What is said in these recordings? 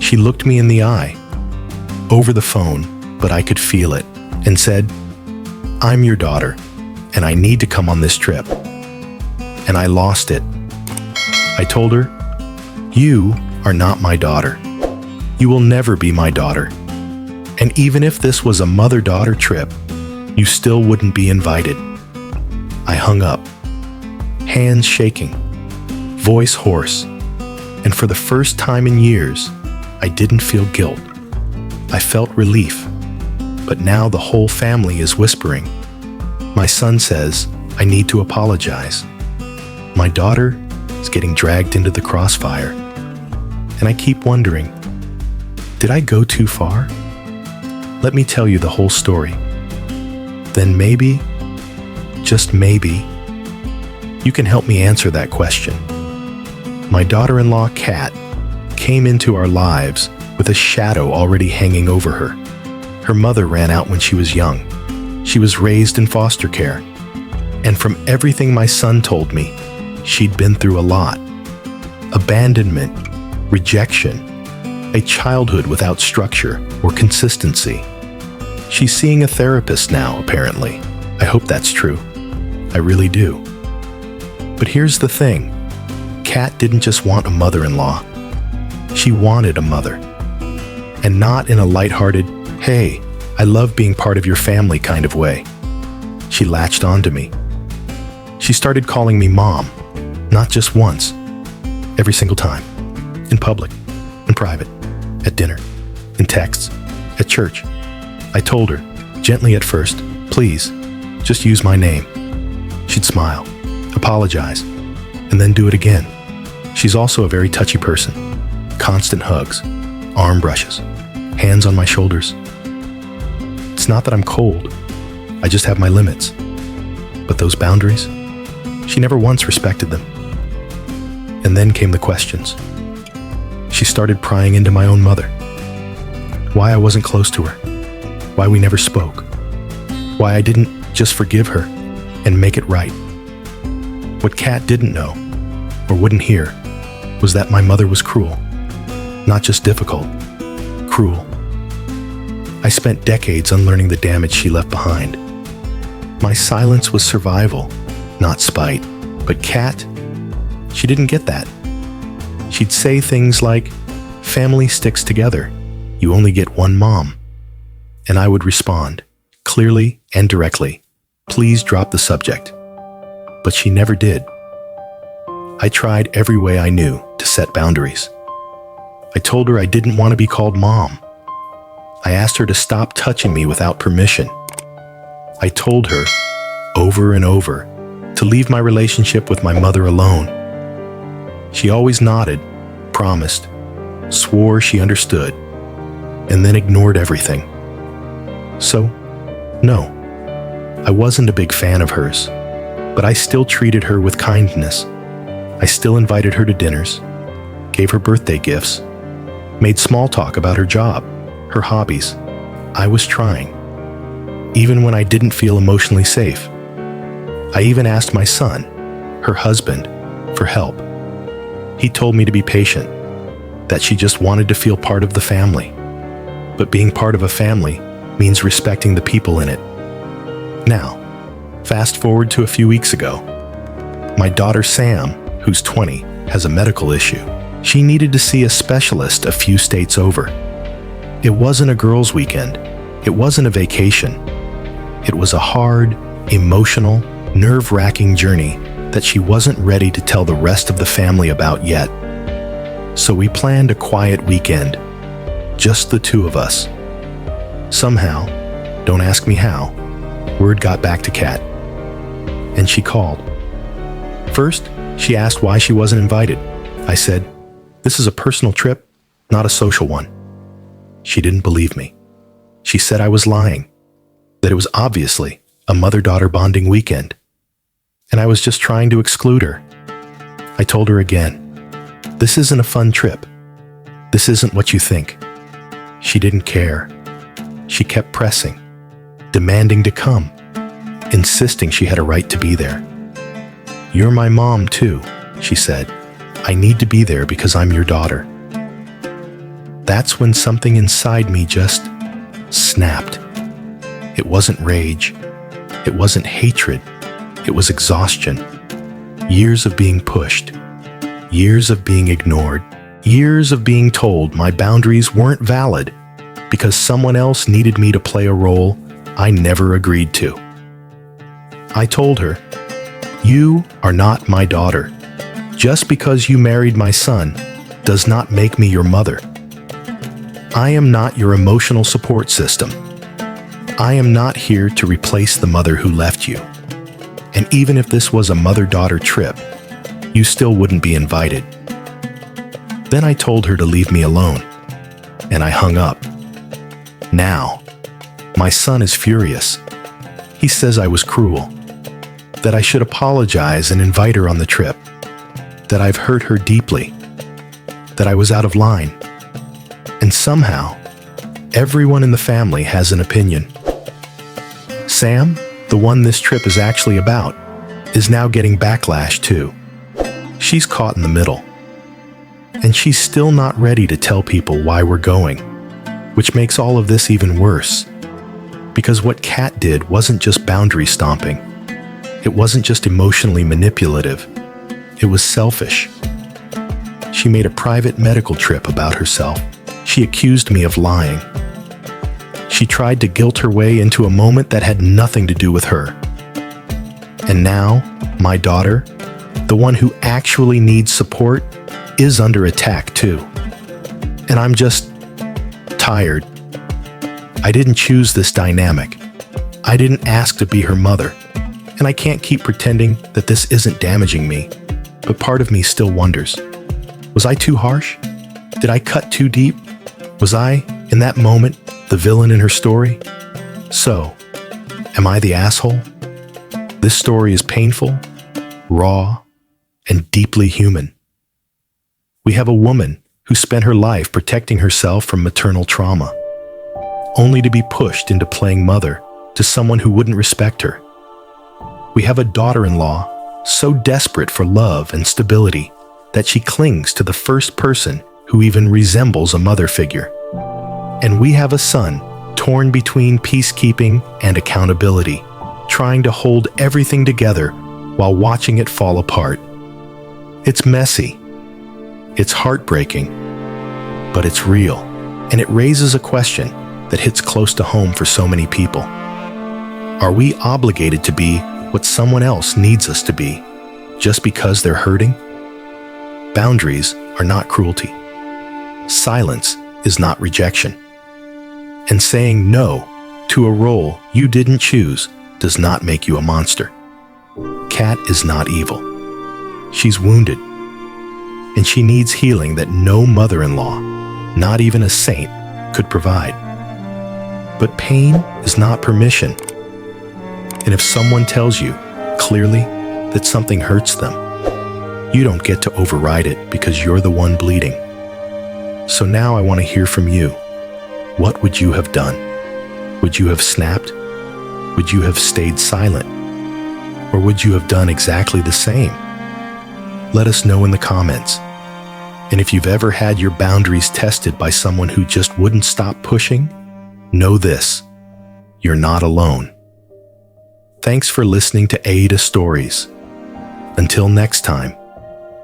She looked me in the eye, over the phone, but I could feel it, and said, "I'm your daughter, and I need to come on this trip." And I lost it. I told her, "You are not my daughter. You will never be my daughter. And even if this was a mother-daughter trip, you still wouldn't be invited." I hung up, hands shaking, voice hoarse, and for the first time in years, I didn't feel guilt. I felt relief, but now the whole family is whispering. My son says I need to apologize. My daughter is getting dragged into the crossfire, and I keep wondering, did I go too far? Let me tell you the whole story. Then maybe, just maybe, you can help me answer that question. My daughter-in-law, Kat, came into our lives with a shadow already hanging over her. Her mother ran out when she was young. She was raised in foster care. And from everything my son told me, she'd been through a lot. Abandonment, rejection, a childhood without structure or consistency. She's seeing a therapist now, apparently. I hope that's true. I really do. But here's the thing. Kat didn't just want a mother-in-law. She wanted a mother. And not in a lighthearted, "Hey, I love being part of your family" kind of way. She latched onto me. She started calling me mom, not just once, every single time. In public, in private, at dinner, in texts, at church. I told her, gently at first, "Please, just use my name." She'd smile, apologize, and then do it again. She's also a very touchy person. Constant hugs, arm brushes, hands on my shoulders. It's not that I'm cold. I just have my limits. But those boundaries, she never once respected them. And then came the questions. She started prying into my own mother. Why I wasn't close to her. Why we never spoke. Why I didn't just forgive her and make it right. What Kat didn't know, or wouldn't hear, was that my mother was cruel. Not just difficult, cruel. I spent decades unlearning the damage she left behind. My silence was survival, not spite. But Kat, she didn't get that. She'd say things like, "Family sticks together. You only get one mom." And I would respond, clearly and directly, "Please drop the subject." But she never did. I tried every way I knew to set boundaries. I told her I didn't want to be called mom. I asked her to stop touching me without permission. I told her, over and over, to leave my relationship with my mother alone. She always nodded, promised, swore she understood, and then ignored everything. So, no, I wasn't a big fan of hers, but I still treated her with kindness. I still invited her to dinners, gave her birthday gifts, made small talk about her job, her hobbies. I was trying, even when I didn't feel emotionally safe. I even asked my son, her husband, for help. He told me to be patient, that she just wanted to feel part of the family. But being part of a family means respecting the people in it. Now, fast forward to a few weeks ago. My daughter Sam, who's 20, has a medical issue. She needed to see a specialist a few states over. It wasn't a girls' weekend. It wasn't a vacation. It was a hard, emotional, nerve-wracking journey that she wasn't ready to tell the rest of the family about yet. So we planned a quiet weekend, just the two of us. Somehow, don't ask me how, word got back to Kat, and she called. First, she asked why she wasn't invited. I said, "This is a personal trip, not a social one." She didn't believe me. She said I was lying, that it was obviously a mother-daughter bonding weekend, and I was just trying to exclude her. I told her again, "This isn't a fun trip. This isn't what you think." She didn't care. She kept pressing, demanding to come, insisting she had a right to be there. "You're my mom too," she said. "I need to be there because I'm your daughter." That's when something inside me just snapped. It wasn't rage. It wasn't hatred. It was exhaustion. Years of being pushed. Years of being ignored. Years of being told my boundaries weren't valid because someone else needed me to play a role I never agreed to. I told her, "You are not my daughter. Just because you married my son does not make me your mother. I am not your emotional support system. I am not here to replace the mother who left you. And even if this was a mother-daughter trip, you still wouldn't be invited." Then I told her to leave me alone, and I hung up. Now, my son is furious. He says I was cruel, that I should apologize and invite her on the trip, that I've hurt her deeply, that I was out of line. And somehow, everyone in the family has an opinion. Sam, the one this trip is actually about, is now getting backlash too. She's caught in the middle. And she's still not ready to tell people why we're going, which makes all of this even worse. Because what Kat did wasn't just boundary stomping. It wasn't just emotionally manipulative. It was selfish. She made a private medical trip about herself. She accused me of lying. She tried to guilt her way into a moment that had nothing to do with her. And now, my daughter, the one who actually needs support, is under attack too. And I'm just tired. I didn't choose this dynamic. I didn't ask to be her mother. And I can't keep pretending that this isn't damaging me. But part of me still wonders, was I too harsh? Did I cut too deep? Was I, in that moment, the villain in her story? So, am I the asshole? This story is painful, raw, and deeply human. We have a woman who spent her life protecting herself from maternal trauma, only to be pushed into playing mother to someone who wouldn't respect her. We have a daughter-in-law so desperate for love and stability that she clings to the first person who even resembles a mother figure. And we have a son torn between peacekeeping and accountability, trying to hold everything together while watching it fall apart. It's messy. It's heartbreaking, but it's real, and it raises a question that hits close to home for so many people. Are we obligated to be what someone else needs us to be, just because they're hurting? Boundaries are not cruelty. Silence is not rejection. And saying no to a role you didn't choose does not make you a monster. Kat is not evil. She's wounded. And she needs healing that no mother-in-law, not even a saint, could provide. But pain is not permission. And if someone tells you, clearly, that something hurts them, you don't get to override it because you're the one bleeding. So now I want to hear from you. What would you have done? Would you have snapped? Would you have stayed silent? Or would you have done exactly the same? Let us know in the comments. And if you've ever had your boundaries tested by someone who just wouldn't stop pushing, know this: you're not alone. Thanks for listening to AITA Stories. Until next time,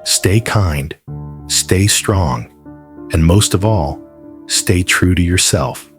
stay kind, stay strong, and most of all, stay true to yourself.